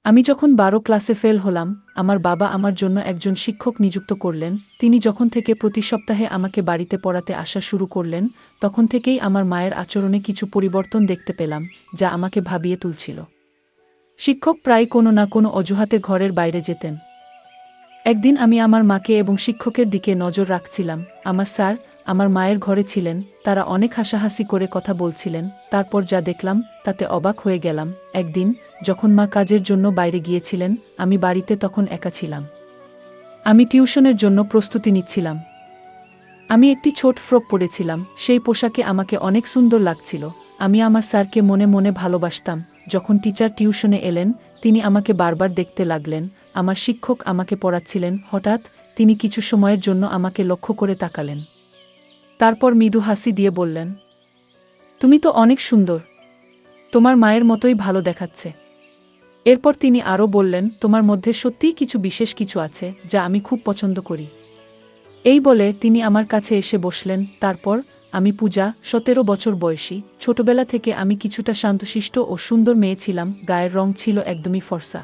আমি যখন ১২ ক্লাসে ফেল হলাম, আমার বাবা আমার জন্য একজন শিক্ষক নিযুক্ত করলেন। তিনি যখন থেকে প্রতি সপ্তাহে আমাকে বাড়িতে পড়াতে আসা শুরু করলেন, তখন থেকেই আমার মায়ের আচরণে কিছু পরিবর্তন দেখতে পেলাম, যা আমাকে ভাবিয়ে তুলছিল। শিক্ষক প্রায় কোনো না কোনো অজুহাতে ঘরের বাইরে যেতেন। একদিন আমি আমার মাকে এবং শিক্ষকের দিকে নজর রাখছিলাম। আমার স্যার আমার মায়ের ঘরে ছিলেন, তারা অনেক হাসাহাসি করে কথা বলছিলেন। তারপর যা দেখলাম তাতে অবাক হয়ে গেলাম। একদিন যখন মা কাজের জন্য বাইরে গিয়েছিলেন, আমি বাড়িতে তখন একা ছিলাম। আমি টিউশনের জন্য প্রস্তুতি নিচ্ছিলাম। আমি একটি ছোট ফ্রক পরেছিলাম, সেই পোশাকে আমাকে অনেক সুন্দর লাগছিল। আমি আমার স্যারকে মনে মনে ভালোবাসতাম। যখন টিচার টিউশনে এলেন, তিনি আমাকে বারবার দেখতে লাগলেন। আমার শিক্ষক আমাকে পড়াচ্ছিলেন। হঠাৎ তিনি কিছু সময়ের জন্য আমাকে লক্ষ্য করে তাকালেন। তারপর মৃদু হাসি দিয়ে বললেন, তুমি তো অনেক সুন্দর, তোমার মায়ের মতোই ভালো দেখাচ্ছে। এরপর তিনি আরও বললেন, তোমার মধ্যে সত্যিই কিছু বিশেষ কিছু আছে, যা আমি খুব পছন্দ করি। এই বলে তিনি আমার কাছে এসে বসলেন। তারপর আমি পূজা, ১৭ বছর বয়সী। ছোটবেলা থেকে আমি কিছুটা শান্তশিষ্ট ও সুন্দর মেয়ে ছিলাম। গায়ের রং ছিল একদমই ফর্সা।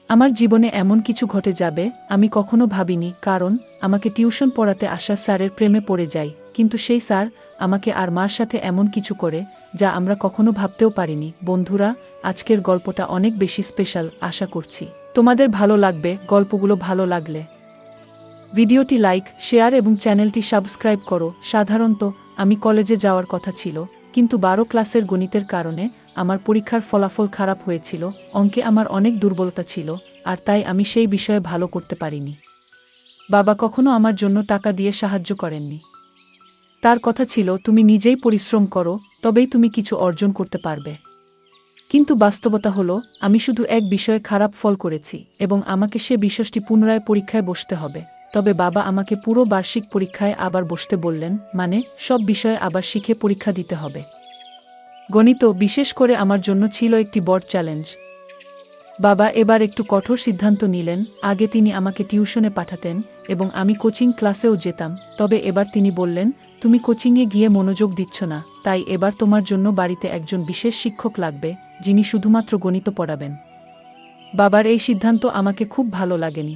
আমার জীবনে এমন কিছু ঘটে যাবে আমি কখনো ভাবিনি, কারণ আমাকে টিউশন পড়াতে আসা স্যারের প্রেমে পড়ে যাই। কিন্তু সেই স্যার আমাকে আর মার সাথে এমন কিছু করে, যা আমরা কখনো ভাবতেও পারিনি। বন্ধুরা, আজকের গল্পটা অনেক বেশি স্পেশাল। আশা করছি তোমাদের ভালো লাগবে। গল্পগুলো ভালো লাগলে ভিডিওটি লাইক, শেয়ার এবং চ্যানেলটি সাবস্ক্রাইব করো। সাধারণত আমি কলেজে যাওয়ার কথা ছিল, কিন্তু ১২ ক্লাসের গণিতের কারণে আমার পরীক্ষার ফলাফল খারাপ হয়েছিল। অঙ্কে আমার অনেক দুর্বলতা ছিল, আর তাই আমি সেই বিষয়ে ভালো করতে পারিনি। বাবা কখনো আমার জন্য টাকা দিয়ে সাহায্য করেননি। তার কথা ছিল, তুমি নিজেই পরিশ্রম করো, তবেই তুমি কিছু অর্জন করতে পারবে। কিন্তু বাস্তবতা হলো, আমি শুধু এক বিষয়ে খারাপ ফল করেছি, এবং আমাকে সে বিষয়টি পুনরায় পরীক্ষায় বসতে হবে। তবে বাবা আমাকে পুরো বার্ষিক পরীক্ষায় আবার বসতে বললেন, মানে সব বিষয়ে আবার শিখে পরীক্ষা দিতে হবে। গণিত বিশেষ করে আমার জন্য ছিল একটি বড় চ্যালেঞ্জ। বাবা এবার একটু কঠোর সিদ্ধান্ত নিলেন। আগে তিনি আমাকে টিউশনে পাঠাতেন এবং আমি কোচিং ক্লাসেও যেতাম, তবে এবার তিনি বললেন, তুমি কোচিংয়ে গিয়ে মনোযোগ দিচ্ছ না, তাই এবার তোমার জন্য বাড়িতে একজন বিশেষ শিক্ষক লাগবে, যিনি শুধুমাত্র গণিত পড়াবেন। বাবার এই সিদ্ধান্ত আমাকে খুব ভালো লাগেনি,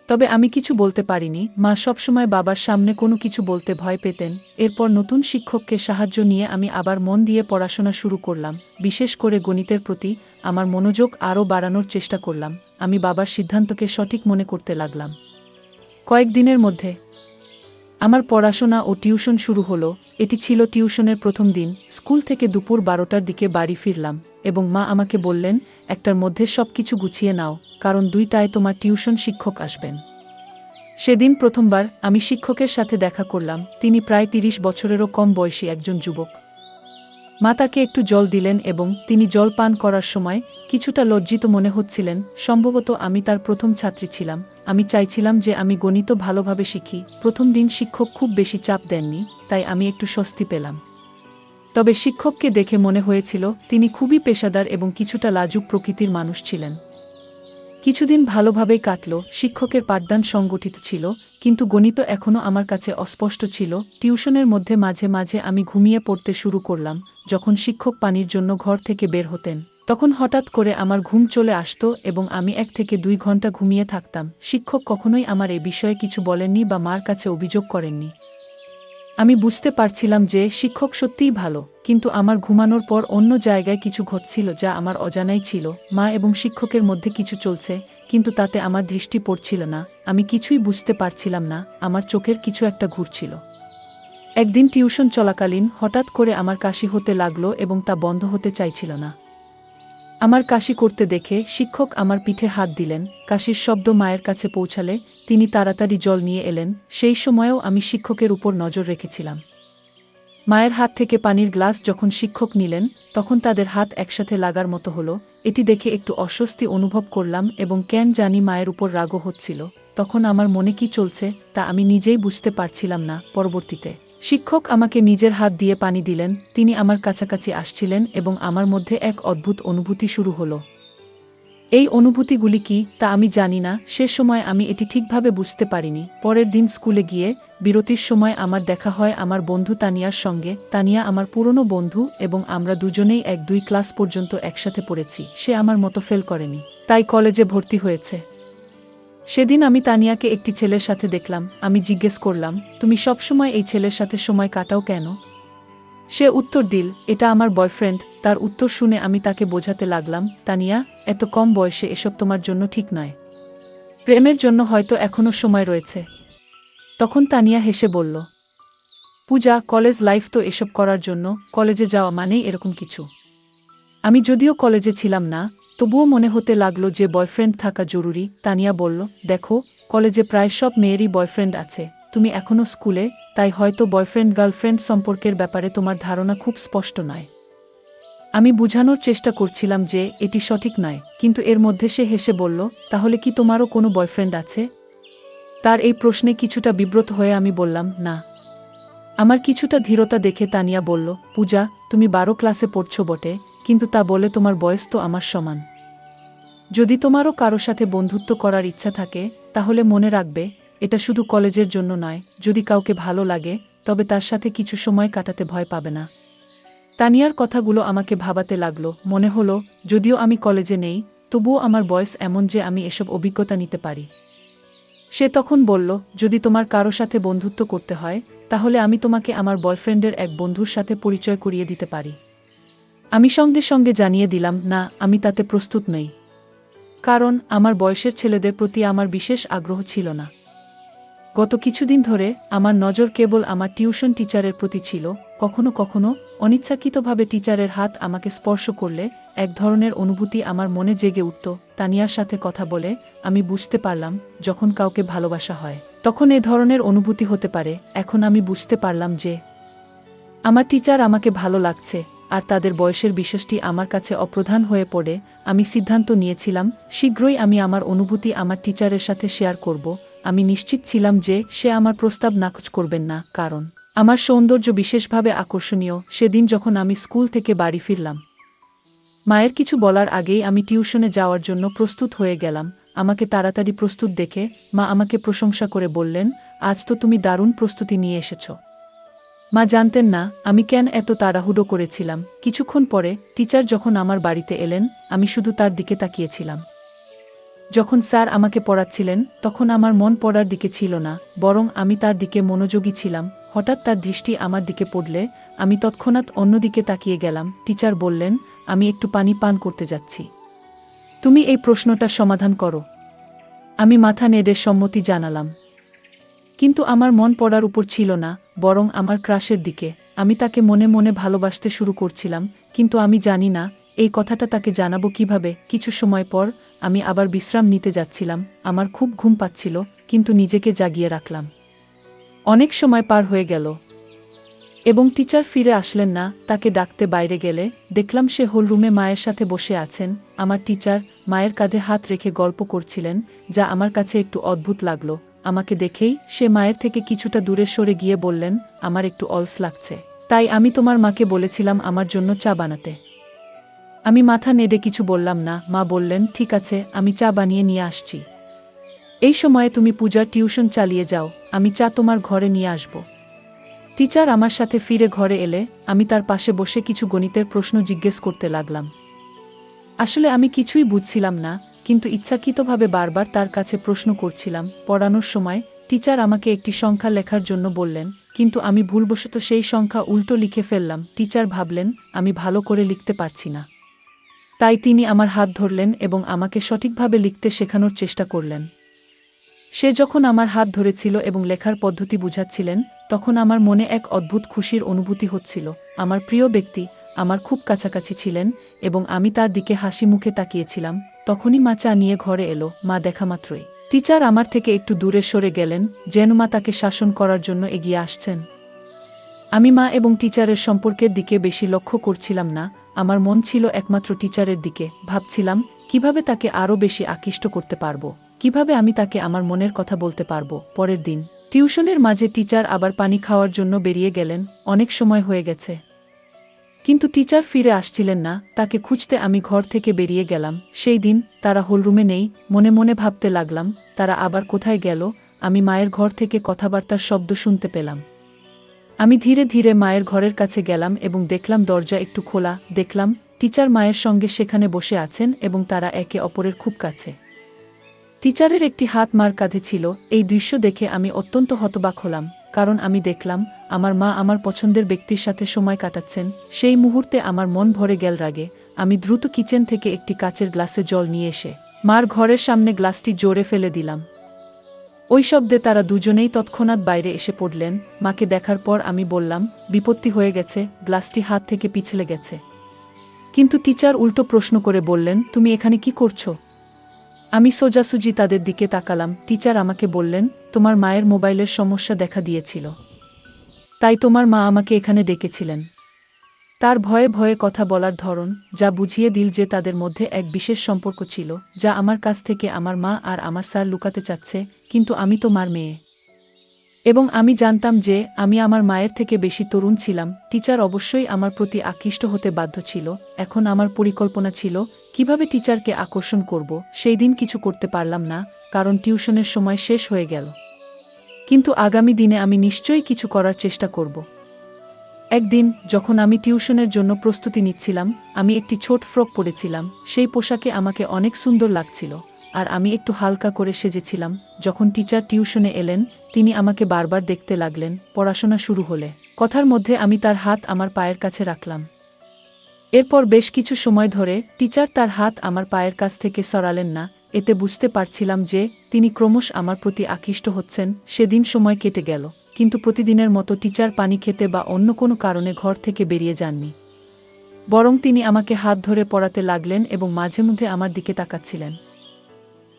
তবে আমি কিছু বলতে পারিনি। মা সবসময় বাবার সামনে কোনো কিছু বলতে ভয় পেতেন। এরপর নতুন শিক্ষককে সাহায্য নিয়ে আমি আবার মন দিয়ে পড়াশোনা শুরু করলাম। বিশেষ করে গণিতের প্রতি আমার মনোযোগ আরও বাড়ানোর চেষ্টা করলাম। আমি বাবার সিদ্ধান্তকে সঠিক মনে করতে লাগলাম। কয়েকদিনের মধ্যে আমার পড়াশোনা ও টিউশন শুরু হলো। এটি ছিল টিউশনের প্রথম দিন। স্কুল থেকে দুপুর ১২টার দিকে বাড়ি ফিরলাম, এবং মা আমাকে বললেন, একটার মধ্যে সব কিছু গুছিয়ে নাও, কারণ ২টায় তোমার টিউশন শিক্ষক আসবেন। সেদিন প্রথমবার আমি শিক্ষকের সাথে দেখা করলাম। তিনি প্রায় ৩০ বছরেরও কম বয়সী একজন যুবক। মা তাকে একটু জল দিলেন এবং তিনি জল পান করার সময় কিছুটা লজ্জিত মনে হচ্ছিলেন। সম্ভবত আমি তার প্রথম ছাত্রী ছিলাম। আমি চাইছিলাম যে আমি গণিত ভালোভাবে শিখি। প্রথম দিন শিক্ষক খুব বেশি চাপ দেননি, তাই আমি একটু স্বস্তি পেলাম। তবে শিক্ষককে দেখে মনে হয়েছিল তিনি খুবই পেশাদার এবং কিছুটা লাজুক প্রকৃতির মানুষ ছিলেন। কিছুদিন ভালোভাবেই কাটল। শিক্ষকের পাঠদান সংগঠিত ছিল, কিন্তু গণিত এখনও আমার কাছে অস্পষ্ট ছিল। টিউশনের মধ্যে মাঝে মাঝে আমি ঘুমিয়ে পড়তে শুরু করলাম। যখন শিক্ষক পানির জন্য ঘর থেকে বের হতেন, তখন হঠাৎ করে আমার ঘুম চলে আসত এবং আমি ১ থেকে ২ ঘন্টা ঘুমিয়ে থাকতাম। শিক্ষক কখনোই আমার এ বিষয়ে কিছু বলেননি বা মার কাছে অভিযোগ করেননি। আমি বুঝতে পারছিলাম যে শিক্ষক সত্যিই ভালো, কিন্তু আমার ঘুমানোর পর অন্য জায়গায় কিছু ঘটছিল যা আমার অজানাই ছিল। মা এবং শিক্ষকের মধ্যে কিছু চলছে, কিন্তু তাতে আমার দৃষ্টি পড়ছিল না। আমি কিছুই বুঝতে পারছিলাম না। আমার চোখের কিছু একটা ঘুরছিল। একদিন টিউশন চলাকালীন হঠাৎ করে আমার কাশি হতে লাগলো এবং তা বন্ধ হতে চাইছিল না। আমার কাশি করতে দেখে শিক্ষক আমার পিঠে হাত দিলেন। কাশির শব্দ মায়ের কাছে পৌঁছালে তিনি তাড়াতাড়ি জল নিয়ে এলেন। সেই সময়েও আমি শিক্ষকের উপর নজর রেখেছিলাম। মায়ের হাত থেকে পানির গ্লাস যখন শিক্ষক নিলেন, তখন তাদের হাত একসাথে লাগার মতো হলো। এটি দেখে একটু অস্বস্তি অনুভব করলাম এবং কেন জানি মায়ের উপর রাগও হচ্ছিল। তখন আমার মনে কি চলছে তা আমি নিজেই বুঝতে পারছিলাম না। পরবর্তীতে শিক্ষক আমাকে নিজের হাত দিয়ে পানি দিলেন। তিনি আমার কাছাকাছি আসছিলেন এবং আমার মধ্যে এক অদ্ভুত অনুভূতি শুরু হলো। এই অনুভূতিগুলি কি তা আমি জানি না, সে সময় আমি এটি ঠিকভাবে বুঝতে পারিনি। পরের দিন স্কুলে গিয়ে বিরতির সময় আমার দেখা হয় আমার বন্ধু তানিয়ার সঙ্গে। তানিয়া আমার পুরনো বন্ধু এবং আমরা দুজনেই 1-2 ক্লাস পর্যন্ত একসাথে পড়েছি। সে আমার মতো ফেল করেনি, তাই কলেজে ভর্তি হয়েছে। সেদিন আমি তানিয়াকে একটি ছেলের সাথে দেখলাম। আমি জিজ্ঞেস করলাম, তুমি সবসময় এই ছেলের সাথে সময় কাটাও কেন? সে উত্তর দিল, এটা আমার বয়ফ্রেন্ড। তার উত্তর শুনে আমি তাকে বোঝাতে লাগলাম, তানিয়া, এত কম বয়সে এসব তোমার জন্য ঠিক নয়। প্রেমের জন্য হয়তো এখনো সময় রয়েছে। তখন তানিয়া হেসে বলল, পূজা, কলেজ লাইফ তো এসব করার জন্য, কলেজে যাওয়া মানেই এরকম কিছু। আমি যদিও কলেজে ছিলাম না, তবুও মনে হতে লাগলো যে বয়ফ্রেন্ড থাকা জরুরি। তানিয়া বলল, দেখো, কলেজে প্রায় সব মেয়েরই বয়ফ্রেন্ড আছে। তুমি এখনো স্কুলে, তাই হয়তো বয়ফ্রেন্ড গার্লফ্রেন্ড সম্পর্কের ব্যাপারে তোমার ধারণা খুব স্পষ্ট নয়। আমি বুঝানোর চেষ্টা করছিলাম যে এটি সঠিক নয়, কিন্তু এর মধ্যে সে হেসে বলল, তাহলে কি তোমারও কোনো বয়ফ্রেন্ড আছে? তার এই প্রশ্নে কিছুটা বিব্রত হয়ে আমি বললাম, না। আমার কিছুটা ধীরতা দেখে তানিয়া বলল, পূজা, তুমি 12 ক্লাসে পড়ছো বটে, কিন্তু তা বলে তোমার বয়স তো আমার সমান। যদি তোমারও কারো সাথে বন্ধুত্ব করার ইচ্ছা থাকে, তাহলে মনে রাখবে, এটা শুধু কলেজের জন্য নয়। যদি কাউকে ভালো লাগে, তবে তার সাথে কিছু সময় কাটাতে ভয় পাবে না। তানিয়ার কথাগুলো আমাকে ভাবাতে লাগলো। মনে হলো, যদিও আমি কলেজে নেই, তবুও আমার বয়স এমন যে আমি এসব অভিজ্ঞতা নিতে পারি। সে তখন বলল, যদি তোমার কারো সাথে বন্ধুত্ব করতে হয়, তাহলে আমি তোমাকে আমার বয়ফ্রেন্ডের এক বন্ধুর সাথে পরিচয় করিয়ে দিতে পারি। আমি সঙ্গে সঙ্গে জানিয়ে দিলাম, না, আমি তাতে প্রস্তুত নই। কারণ আমার বয়সের ছেলেদের প্রতি আমার বিশেষ আগ্রহ ছিল না। গত কিছুদিন ধরে আমার নজর কেবল আমার টিউশন টিচারের প্রতি ছিল। কখনো কখনো অনিচ্ছাকৃতভাবে টিচারের হাত আমাকে স্পর্শ করলে এক ধরনের অনুভূতি আমার মনে জেগে উঠত। তানিয়ার সাথে কথা বলে আমি বুঝতে পারলাম, যখন কাউকে ভালোবাসা হয়, তখন এ ধরনের অনুভূতি হতে পারে। এখন আমি বুঝতে পারলাম যে আমার টিচার আমাকে ভালো লাগছে, আর তাদের বয়সের বিষয়টি আমার কাছে অপ্রধান হয়ে পড়ে। আমি সিদ্ধান্ত নিয়েছিলাম, শীঘ্রই আমি আমার অনুভূতি আমার টিচারের সাথে শেয়ার করব। আমি নিশ্চিত ছিলাম যে সে আমার প্রস্তাব নাকচ করবেন না, কারণ আমার সৌন্দর্য বিশেষভাবে আকর্ষণীয়। সেদিন যখন আমি স্কুল থেকে বাড়ি ফিরলাম, মায়ের কিছু বলার আগেই আমি টিউশনে যাওয়ার জন্য প্রস্তুত হয়ে গেলাম। আমাকে তাড়াতাড়ি প্রস্তুত দেখে মা আমাকে প্রশংসা করে বললেন, আজ তো তুমি দারুণ প্রস্তুতি নিয়ে এসেছ। মা জানতেন না আমি কেন এত তাড়াহুড়ো করেছিলাম। কিছুক্ষণ পরে টিচার যখন আমার বাড়িতে এলেন, আমি শুধু তার দিকে তাকিয়েছিলাম। যখন স্যার আমাকে পড়াচ্ছিলেন, তখন আমার মন পড়ার দিকে ছিল না, বরং আমি তার দিকে মনোযোগী ছিলাম। হঠাৎ তার দৃষ্টি আমার দিকে পড়লে আমি তৎক্ষণাৎ অন্যদিকে তাকিয়ে গেলাম। টিচার বললেন, আমি একটু পানি পান করতে যাচ্ছি, তুমি এই প্রশ্নটার সমাধান করো। আমি মাথা নেড়ে সম্মতি জানালাম, কিন্তু আমার মন পড়ার উপর ছিল না, বরং আমার ক্রাশের দিকে। আমি তাকে মনে মনে ভালোবাসতে শুরু করছিলাম, কিন্তু আমি জানি না এই কথাটা তাকে জানাবো কিভাবে। কিছু সময় পর আমি আবার বিশ্রাম নিতে যাচ্ছিলাম। আমার খুব ঘুম পাচ্ছিল, কিন্তু নিজেকে জাগিয়ে রাখলাম। অনেক সময় পার হয়ে গেল এবং টিচার ফিরে আসলেন না। তাকে ডাকতে বাইরে গেলে দেখলাম সে হল রুমে মায়ের সাথে বসে আছেন। আমার টিচার মায়ের কাঁধে হাত রেখে গল্প করছিলেন, যা আমার কাছে একটু অদ্ভুত লাগলো। আমাকে দেখেই সে মায়ের থেকে কিছুটা দূরে সরে গিয়ে বললেন, আমার একটু অলস লাগছে, তাই আমি তোমার মাকে বলেছিলাম আমার জন্য চা বানাতে। আমি মাথা নেড়ে কিছু বললাম না। মা বললেন, ঠিক আছে, আমি চা বানিয়ে নিয়ে আসছি। এই সময়ে তুমি পূজার টিউশন চালিয়ে যাও, আমি চা তোমার ঘরে নিয়ে আসব। টিচার আমার সাথে ফিরে ঘরে এলে আমি তার পাশে বসে কিছু গণিতের প্রশ্ন জিজ্ঞেস করতে লাগলাম। আসলে আমি কিছুই বুঝছিলাম না, কিন্তু ইচ্ছাকৃতভাবে বারবার তার কাছে প্রশ্ন করছিলাম। পড়ানোর সময় টিচার আমাকে একটি সংখ্যা লেখার জন্য বললেন, কিন্তু আমি ভুলবশত সেই সংখ্যা উল্টো লিখে ফেললাম। টিচার ভাবলেন আমি ভালো করে লিখতে পারছি না, তাই তিনি আমার হাত ধরলেন এবং আমাকে সঠিকভাবে লিখতে শেখানোর চেষ্টা করলেন। সে যখন আমার হাত ধরেছিল এবং লেখার পদ্ধতি বুঝাচ্ছিলেন, তখন আমার মনে এক অদ্ভুত খুশির অনুভূতি হচ্ছিল। আমার প্রিয় ব্যক্তি আমার খুব কাছাকাছি ছিলেন এবং আমি তার দিকে হাসি মুখে তাকিয়েছিলাম। তখনই মা চা নিয়ে ঘরে এলো। মা দেখা মাত্রই টিচার আমার থেকে একটু দূরে সরে গেলেন, যেন মা তাকে শাসন করার জন্য এগিয়ে আসছেন। আমি মা এবং টিচারের সম্পর্কের দিকে বেশি লক্ষ্য করছিলাম না, আমার মন ছিল একমাত্র টিচারের দিকে। ভাবছিলাম কিভাবে তাকে আরও বেশি আকৃষ্ট করতে পারবো, কিভাবে আমি তাকে আমার মনের কথা বলতে পারবো। পরের দিন টিউশনের মাঝে টিচার আবার পানি খাওয়ার জন্য বেরিয়ে গেলেন। অনেক সময় হয়ে গেছে, কিন্তু টিচার ফিরে আসছিলেন না, তাকে খুঁজতে আমি ঘর থেকে বেরিয়ে গেলাম। সেই দিন তারা হোলরুমে নেই। মনে মনে ভাবতে লাগলাম, তারা আবার কোথায় গেল। আমি মায়ের ঘর থেকে কথাবার্তার শব্দ শুনতে পেলাম। আমি ধীরে ধীরে মায়ের ঘরের কাছে গেলাম এবং দেখলাম দরজা একটু খোলা। দেখলাম টিচার মায়ের সঙ্গে সেখানে বসে আছেন এবং তারা একে অপরের খুব কাছে। টিচারের একটি হাত মার কাঁধে ছিল। এই দৃশ্য দেখে আমি অত্যন্ত হতবাক হলাম, কারণ আমি দেখলাম আমার মা আমার পছন্দের ব্যক্তির সাথে সময় কাটাচ্ছেন। সেই মুহূর্তে আমার মন ভরে গেল রাগে। আমি দ্রুত কিচেন থেকে একটি কাচের গ্লাসে জল নিয়ে এসে মার ঘরের সামনে গ্লাসটি জোরে ফেলে দিলাম। ওই শব্দে তারা দুজনেই তৎক্ষণাৎ বাইরে এসে পড়লেন। মাকে দেখার পর আমি বললাম, বিপত্তি হয়ে গেছে, গ্লাসটি হাত থেকে পিছলে গেছে। কিন্তু টিচার উল্টো প্রশ্ন করে বললেন, তুমি এখানে কি করছো? আমি সোজাসুজি তাদের দিকে তাকালাম। টিচার আমাকে বললেন, তোমার মায়ের মোবাইলের সমস্যা দেখা দিয়েছিল, তাই তোমার মা আমাকে এখানে ডেকেছিলেন। তার ভয়ে ভয়ে কথা বলার ধরন যা বুঝিয়ে দিল যে তাদের মধ্যে এক বিশেষ সম্পর্ক ছিল, যা আমার কাছ থেকে আমার মা আর আমার স্যার লুকাতে চাচ্ছে। কিন্তু আমি তো মার মেয়ে, এবং আমি জানতাম যে আমি আমার মায়ের থেকে বেশি তরুণ ছিলাম। টিচার অবশ্যই আমার প্রতি আকৃষ্ট হতে বাধ্য ছিল। এখন আমার পরিকল্পনা ছিল কিভাবে টিচারকে আকর্ষণ করব। সেই দিন কিছু করতে পারলাম না, কারণ টিউশনের সময় শেষ হয়ে গেল। কিন্তু আগামী দিনে আমি নিশ্চয়ই কিছু করার চেষ্টা করব। একদিন যখন আমি টিউশনের জন্য প্রস্তুতি নিচ্ছিলাম, আমি একটি ছোট ফ্রক পরেছিলাম। সেই পোশাকে আমাকে অনেক সুন্দর লাগছিল, আর আমি একটু হালকা করে সেজেছিলাম। যখন টিচার টিউশনে এলেন, তিনি আমাকে বারবার দেখতে লাগলেন। পড়াশোনা শুরু হলে কথার মধ্যে আমি তার হাত আমার পায়ের কাছে রাখলাম। এরপর বেশ কিছু সময় ধরে টিচার তার হাত আমার পায়ের কাছ থেকে সরালেন না। এতে বুঝতে পারছিলাম যে তিনি ক্রমশ আমার প্রতি আকৃষ্ট হচ্ছেন। সেদিন সময় কেটে গেল, কিন্তু প্রতিদিনের মতো টিচার পানি খেতে বা অন্য কোনো কারণে ঘর থেকে বেরিয়ে যাননি। বরং তিনি আমাকে হাত ধরে পড়াতে লাগলেন এবং মাঝে মধ্যে আমার দিকে তাকাচ্ছিলেন।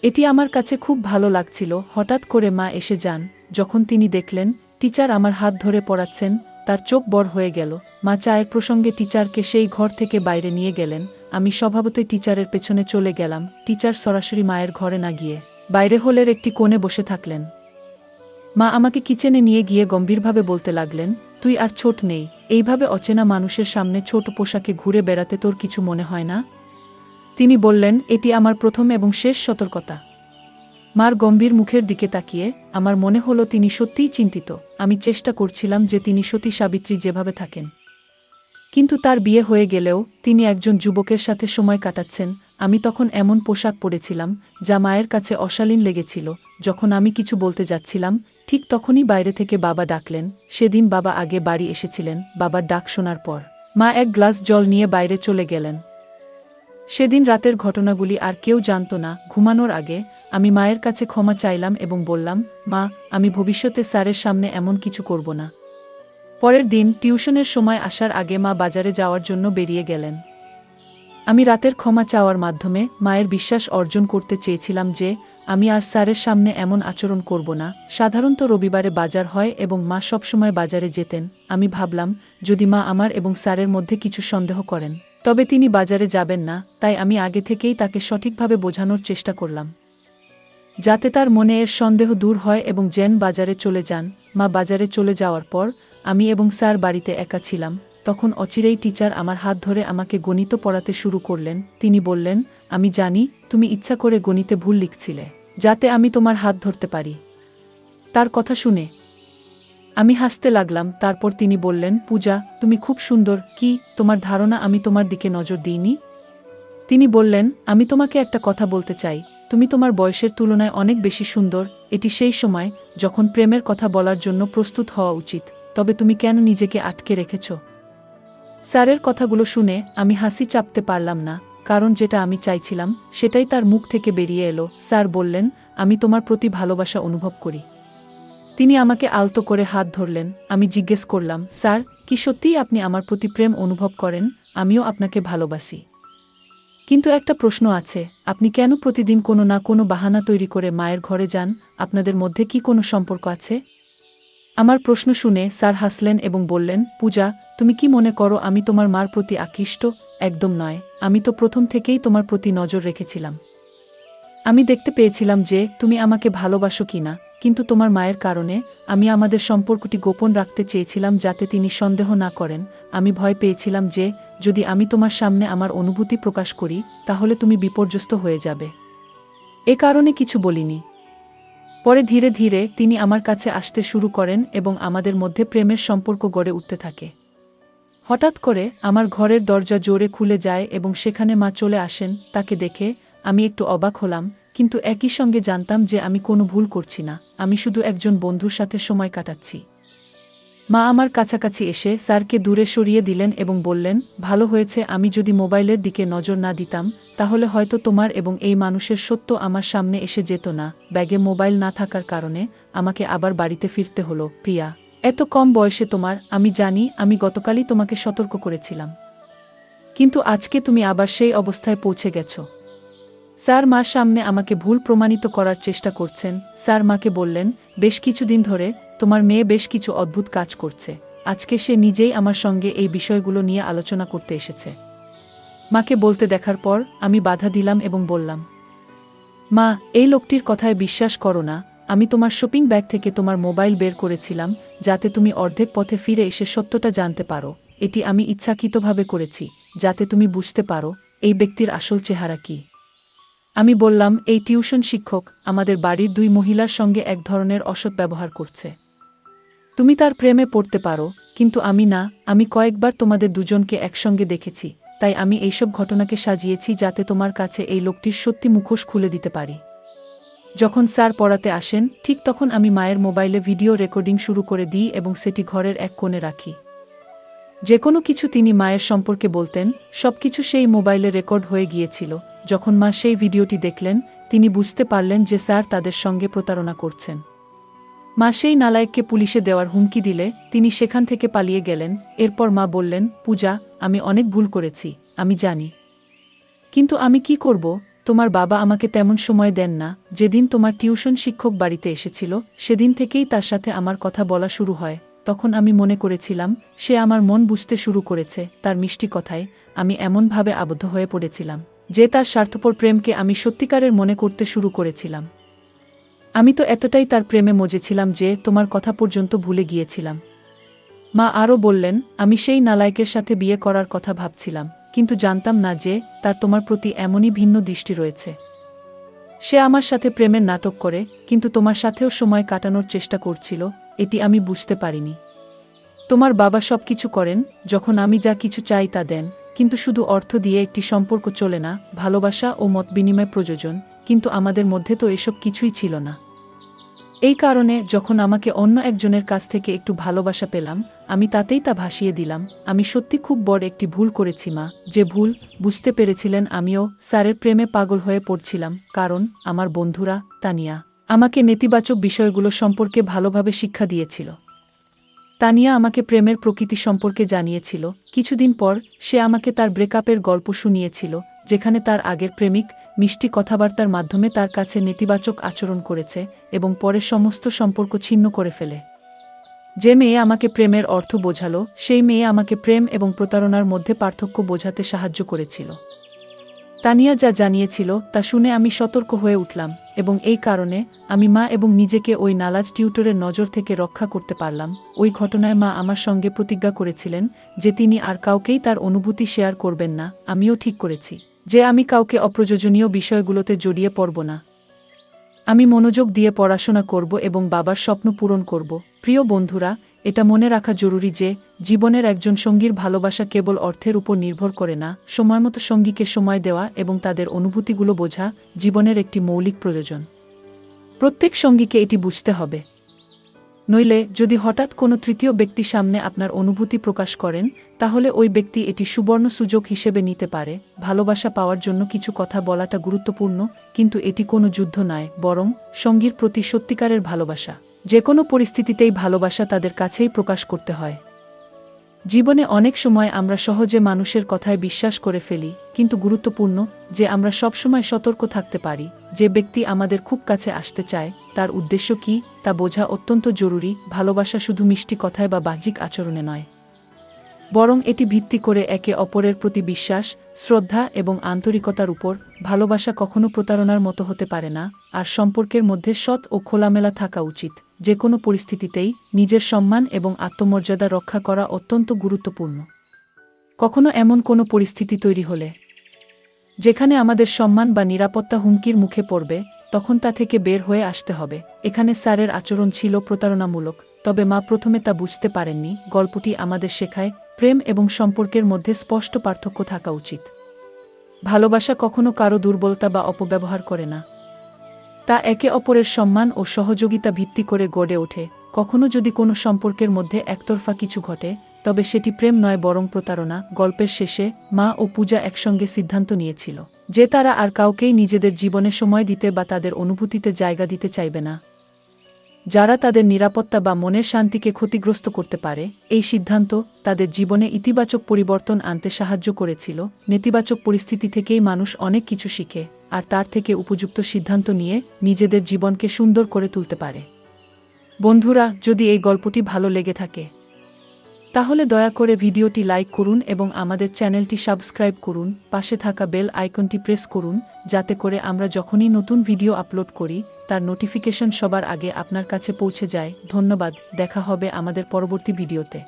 এটি আমার কাছে খুব ভালো লাগছিল। হঠাৎ করে মা এসে যান। যখন তিনি দেখলেন টিচার আমার হাত ধরে পড়াচ্ছেন, তার চোখ বড় হয়ে গেল। মা চায়ের প্রসঙ্গে টিচারকে সেই ঘর থেকে বাইরে নিয়ে গেলেন। আমি স্বভাবতই টিচারের পেছনে চলে গেলাম। টিচার সরাসরি মায়ের ঘরে না গিয়ে বাইরে হলের একটি কোণে বসে থাকলেন। মা আমাকে কিচেনে নিয়ে গিয়ে গম্ভীরভাবে বলতে লাগলেন, তুই আর ছোট নেই। এইভাবে অচেনা মানুষের সামনে ছোট পোশাকে ঘুরে বেড়াতে তোর কিছু মনে হয় না? তিনি বললেন, এটি আমার প্রথম এবং শেষ সতর্কতা। মার গম্ভীর মুখের দিকে তাকিয়ে আমার মনে হলো তিনি সত্যিই চিন্তিত। আমি চেষ্টা করছিলাম যে তিনি সতী সাবিত্রী যেভাবে থাকেন, কিন্তু তার বিয়ে হয়ে গেলেও তিনি একজন যুবকের সাথে সময় কাটাচ্ছেন। আমি তখন এমন পোশাক পরেছিলাম যা মায়ের কাছে অশালীন লেগেছিল। যখন আমি কিছু বলতে যাচ্ছিলাম, ঠিক তখনই বাইরে থেকে বাবা ডাকলেন। সেদিন বাবা আগে বাড়ি এসেছিলেন। বাবার ডাক শোনার পর মা এক গ্লাস জল নিয়ে বাইরে চলে গেলেন। সেদিন রাতের ঘটনাগুলি আর কেউ জানত না। ঘুমানোর আগে আমি মায়ের কাছে ক্ষমা চাইলাম এবং বললাম, মা, আমি ভবিষ্যতে স্যারের সামনে এমন কিছু করব না। পরের দিন টিউশনের সময় আসার আগে মা বাজারে যাওয়ার জন্য বেরিয়ে গেলেন। আমি রাতের ক্ষমা চাওয়ার মাধ্যমে মায়ের বিশ্বাস অর্জন করতে চেয়েছিলাম যে আমি আর স্যারের সামনে এমন আচরণ করব না। সাধারণত রবিবারে বাজার হয় এবং মা সবসময় বাজারে যেতেন। আমি ভাবলাম, যদি মা আমার এবং স্যারের মধ্যে কিছু সন্দেহ করেন, তবে তিনি বাজারে যাবেন না। তাই আমি আগে থেকেই তাকে সঠিকভাবে বোঝানোর চেষ্টা করলাম, যাতে তার মনে এর সন্দেহ দূর হয় এবং যেন বাজারে চলে যান। মা বাজারে চলে যাওয়ার পর আমি এবং স্যার বাড়িতে একা ছিলাম। তখন অচিরেই টিচার আমার হাত ধরে আমাকে গণিত পড়াতে শুরু করলেন। তিনি বললেন, আমি জানি তুমি ইচ্ছা করে গণিতে ভুল লিখছিলে, যাতে আমি তোমার হাত ধরতে পারি। তার কথা শুনে আমি হাসতে লাগলাম। তারপর তিনি বললেন, পূজা, তুমি খুব সুন্দর। কি তোমার ধারণা আমি তোমার দিকে নজর দিইনি? তিনি বললেন, আমি তোমাকে একটা কথা বলতে চাই। তুমি তোমার বয়সের তুলনায় অনেক বেশি সুন্দর। এটি সেই সময় যখন প্রেমের কথা বলার জন্য প্রস্তুত হওয়া উচিত। তবে তুমি কেন নিজেকে আটকে রেখেছ? স্যারের কথাগুলো শুনে আমি হাসি চাপতে পারলাম না, কারণ যেটা আমি চাইছিলাম সেটাই তার মুখ থেকে বেরিয়ে এলো। স্যার বললেন, আমি তোমার প্রতি ভালোবাসা অনুভব করি। তিনি আমাকে আলতো করে হাত ধরলেন। আমি জিজ্ঞেস করলাম, স্যার, কি সত্যিই আপনি আমার প্রতি প্রেম অনুভব করেন? আমিও আপনাকে ভালোবাসি, কিন্তু একটা প্রশ্ন আছে। আপনি কেন প্রতিদিন কোনো না কোনো বাহানা তৈরি করে মায়ের ঘরে যান? আপনাদের মধ্যে কি কোনো সম্পর্ক আছে? আমার প্রশ্ন শুনে স্যার হাসলেন এবং বললেন, পূজা, তুমি কি মনে করো আমি তোমার মার প্রতি আকৃষ্ট? একদম নয়। আমি তো প্রথম থেকেই তোমার প্রতি নজর রেখেছিলাম। আমি দেখতে পেয়েছিলাম যে তুমি আমাকে ভালোবাসো কিনা। কিন্তু তোমার মায়ের কারণে আমি আমাদের সম্পর্কটি গোপন রাখতে চেয়েছিলাম যাতে তিনি সন্দেহ না করেন। আমি ভয় পেয়েছিলাম যে যদি আমি তোমার সামনে আমার অনুভূতি প্রকাশ করি তাহলে তুমি বিপর্যস্ত হয়ে যাবে। এ কারণে কিছু বলিনি। পরে ধীরে ধীরে তিনি আমার কাছে আসতে শুরু করেন এবং আমাদের মধ্যে প্রেমের সম্পর্ক গড়ে উঠতে থাকে। হঠাৎ করে আমার ঘরের দরজা জোরে খুলে যায় এবং সেখানে মা চলে আসেন। তাকে দেখে আমি একটু অবাক হলাম, কিন্তু একই সঙ্গে জানতাম যে আমি কোনো ভুল করছি না, আমি শুধু একজন বন্ধুর সাথে সময় কাটাচ্ছি। মা আমার কাছাকাছি এসে স্যারকে দূরে সরিয়ে দিলেন এবং বললেন, ভালো হয়েছে আমি যদি মোবাইলের দিকে নজর না দিতাম তাহলে হয়তো তোমার এবং এই মানুষের সত্য আমার সামনে এসে যেত না। ব্যাগে মোবাইল না থাকার কারণে আমাকে আবার বাড়িতে ফিরতে হলো। প্রিয়া, এত কম বয়সে তোমার, আমি জানি আমি গতকালই তোমাকে সতর্ক করেছিলাম, কিন্তু আজকে তুমি আবার সেই অবস্থায় পৌঁছে গেছো। স্যার মার সামনে আমাকে ভুল প্রমাণিত করার চেষ্টা করছেন। স্যার মাকে বললেন, বেশ কিছুদিন ধরে তোমার মেয়ে বেশ কিছু অদ্ভুত কাজ করছে। আজকে সে নিজেই আমার সঙ্গে এই বিষয়গুলো নিয়ে আলোচনা করতে এসেছে। মাকে বলতে দেখার পর আমি বাধা দিলাম এবং বললাম, মা, এই লোকটির কথায় বিশ্বাস করো না। আমি তোমার শপিং ব্যাগ থেকে তোমার মোবাইল বের করেছিলাম যাতে তুমি অর্ধেক পথে ফিরে এসে সত্যটা জানতে পারো। এটি আমি ইচ্ছাকৃতভাবে করেছি যাতে তুমি বুঝতে পারো এই ব্যক্তির আসল চেহারা কী। আমি বললাম, এই টিউশন শিক্ষক আমাদের বাড়ির 2 মহিলার সঙ্গে এক ধরনের অসৎ ব্যবহার করছে। তুমি তার প্রেমে পড়তে পারো, কিন্তু আমি না। আমি কয়েকবার তোমাদের দুজনকে একসঙ্গে দেখেছি, তাই আমি এইসব ঘটনাকে সাজিয়েছি যাতে তোমার কাছে এই লোকটির সত্যি মুখোশ খুলে দিতে পারি। যখন স্যার পড়াতে আসেন ঠিক তখন আমি মায়ের মোবাইলে ভিডিও রেকর্ডিং শুরু করে দিই এবং সেটি ঘরের এক কোণে রাখি। যে কোনো কিছু তিনি মায়ের সম্পর্কে বলতেন সবকিছু সেই মোবাইলে রেকর্ড হয়ে গিয়েছিল। যখন মা সেই ভিডিওটি দেখলেন তিনি বুঝতে পারলেন যে স্যার তাদের সঙ্গে প্রতারণা করছেন। মা সেই নালায়েককে পুলিশে দেওয়ার হুমকি দিলে তিনি সেখান থেকে পালিয়ে গেলেন। এরপর মা বললেন, পূজা, আমি অনেক ভুল করেছি, আমি জানি, কিন্তু আমি কি করব? তোমার বাবা আমাকে তেমন সময় দেন না। যেদিন তোমার টিউশন শিক্ষক বাড়িতে এসেছিল সেদিন থেকেই তার সাথে আমার কথা বলা শুরু হয়। তখন আমি মনে করেছিলাম সে আমার মন বুঝতে শুরু করেছে। তার মিষ্টি কথায় আমি এমনভাবে আবদ্ধ হয়ে পড়েছিলাম যে তার স্বার্থপর প্রেমকে আমি সত্যিকারের মনে করতে শুরু করেছিলাম। আমি তো এতটাই তার প্রেমে মজেছিলাম যে তোমার কথা পর্যন্ত ভুলে গিয়েছিলাম। মা আরও বললেন, আমি সেই নালায়েকের সাথে বিয়ে করার কথা ভাবছিলাম, কিন্তু জানতাম না যে তার তোমার প্রতি এমনই ভিন্ন দৃষ্টি রয়েছে। সে আমার সাথে প্রেমের নাটক করে, কিন্তু তোমার সাথেও সময় কাটানোর চেষ্টা করছিল, এটি আমি বুঝতে পারিনি। তোমার বাবা সব কিছু করেন, যখন আমি যা কিছু চাই তা দেন, কিন্তু শুধু অর্থ দিয়ে একটি সম্পর্ক চলে না। ভালোবাসা ও মত বিনিময় প্রয়োজন, কিন্তু আমাদের মধ্যে তো এসব কিছুই ছিল না। এই কারণে যখন আমাকে অন্য একজনের কাছ থেকে একটু ভালোবাসা পেলাম আমি তাতেই তা ভাসিয়ে দিলাম। আমি সত্যি খুব বড় একটি ভুল করেছি মা। যে ভুল বুঝতে পেরেছিলেন আমিও স্যারের প্রেমে পাগল হয়ে পড়ছিলাম, কারণ আমার বন্ধুরা তানিয়া আমাকে নেতিবাচক বিষয়গুলো সম্পর্কে ভালোভাবে শিক্ষা দিয়েছিল। তানিয়া আমাকে প্রেমের প্রকৃতি সম্পর্কে জানিয়েছিল। কিছুদিন পর সে আমাকে তার ব্রেকআপের গল্প শুনিয়েছিল, যেখানে তার আগের প্রেমিক মিষ্টি কথাবার্তার মাধ্যমে তার কাছে নেতিবাচক আচরণ করেছে এবং পরে সমস্ত সম্পর্ক ছিন্ন করে ফেলে। যে মেয়ে আমাকে প্রেমের অর্থ বোঝালো সেই মেয়ে আমাকে প্রেম এবং প্রতারণার মধ্যে পার্থক্য বোঝাতে সাহায্য করেছিল। তানিয়া যা জানিয়েছিল তা শুনে আমি সতর্ক হয়ে উঠলাম এবং এই কারণে আমি মা এবং নিজেকে ওই নালাজ টিউটরের নজর থেকে রক্ষা করতে পারলাম। ওই ঘটনায় মা আমার সঙ্গে প্রতিজ্ঞা করেছিলেন যে তিনি আর কাউকেই তার অনুভূতি শেয়ার করবেন না। আমিও ঠিক করেছি যে আমি কাউকে অপ্রয়োজনীয় বিষয়গুলোতে জড়িয়ে পড়ব না। আমি মনোযোগ দিয়ে পড়াশোনা করব এবং বাবার স্বপ্ন পূরণ করব। প্রিয় বন্ধুরা, এটা মনে রাখা জরুরি যে জীবনের একজন সঙ্গীর ভালোবাসা কেবল অর্থের উপর নির্ভর করে না। সময়মতো সঙ্গীকে সময় দেওয়া এবং তাদের অনুভূতিগুলো বোঝা জীবনের একটি মৌলিক প্রয়োজন। প্রত্যেক সঙ্গীকে এটি বুঝতে হবে। নইলে যদি হঠাৎ কোনো তৃতীয় ব্যক্তি সামনে আপনার অনুভূতি প্রকাশ করেন তাহলে ওই ব্যক্তি এটি সুবর্ণ সুযোগ হিসেবে নিতে পারে। ভালোবাসা পাওয়ার জন্য কিছু কথা বলাটা গুরুত্বপূর্ণ, কিন্তু এটি কোনো যুদ্ধ নয়, বরং সঙ্গীর প্রতি সত্যিকারের ভালোবাসা। যে কোনো পরিস্থিতিতেই ভালোবাসা তাদের কাছেই প্রকাশ করতে হয়। জীবনে অনেক সময় আমরা সহজে মানুষের কথায় বিশ্বাস করে ফেলি, কিন্তু গুরুত্বপূর্ণ যে আমরা সবসময় সতর্ক থাকতে পারি। যে ব্যক্তি আমাদের খুব কাছে আসতে চায় তার উদ্দেশ্য কী তা বোঝা অত্যন্ত জরুরি। ভালোবাসা শুধু মিষ্টি কথায় বা বাহ্যিক আচরণে নয়। বরং এটি ভিত্তি করে একে অপরের প্রতি বিশ্বাস, শ্রদ্ধা এবং আন্তরিকতার উপর। ভালোবাসা কখনো প্রতারণার মতো হতে পারে না, আর সম্পর্কের মধ্যে সৎ ও খোলামেলা থাকা উচিত। যে কোনো পরিস্থিতিতেই নিজের সম্মান এবং আত্মমর্যাদা রক্ষা করা অত্যন্ত গুরুত্বপূর্ণ। কখনো এমন কোনো পরিস্থিতি তৈরি হলে যেখানে আমাদের সম্মান বা নিরাপত্তা হুমকির মুখে পড়বে, তখন তা থেকে বের হয়ে আসতে হবে। এখানে স্যারের আচরণ ছিল প্রতারণামূলক, তবে মা প্রথমে তা বুঝতে পারেননি। গল্পটি আমাদের শেখায় প্রেম এবং সম্পর্কের মধ্যে স্পষ্ট পার্থক্য থাকা উচিত। ভালোবাসা কখনো কারো দুর্বলতা বা অপব্যবহার করে না, তা একে অপরের সম্মান ও সহযোগিতা ভিত্তি করে গড়ে ওঠে। কখনো যদি কোনো সম্পর্কের মধ্যে একতরফা কিছু ঘটে, তবে সেটি প্রেম নয় বরং প্রতারণা। গল্পের শেষে মা ও পূজা একসঙ্গে সিদ্ধান্ত নিয়েছিল যে তারা আর কাউকেই নিজেদের জীবনে সময় দিতে বা তাদের অনুভূতিতে জায়গা দিতে চাইবে না, যারা তাদের নিরাপত্তা বা মনের শান্তিকে ক্ষতিগ্রস্ত করতে পারে। এই সিদ্ধান্ত তাদের জীবনে ইতিবাচক পরিবর্তন আনতে সাহায্য করেছিল। নেতিবাচক পরিস্থিতি থেকেই মানুষ অনেক কিছু শিখে, আর তার থেকে উপযুক্ত সিদ্ধান্ত নিয়ে নিজেদের জীবনকে সুন্দর করে তুলতে পারে। বন্ধুরা, যদি এই গল্পটি ভালো লেগে থাকে তাহলে দয়া করে ভিডিওটি লাইক করুন এবং আমাদের চ্যানেলটি সাবস্ক্রাইব করুন। পাশে থাকা বেল আইকনটি প্রেস করুন, যাতে করে আমরা যখনই নতুন ভিডিও আপলোড করি তার নোটিফিকেশন সবার আগে আপনার কাছে পৌঁছে যায়। ধন্যবাদ। দেখা হবে আমাদের পরবর্তী ভিডিওতে।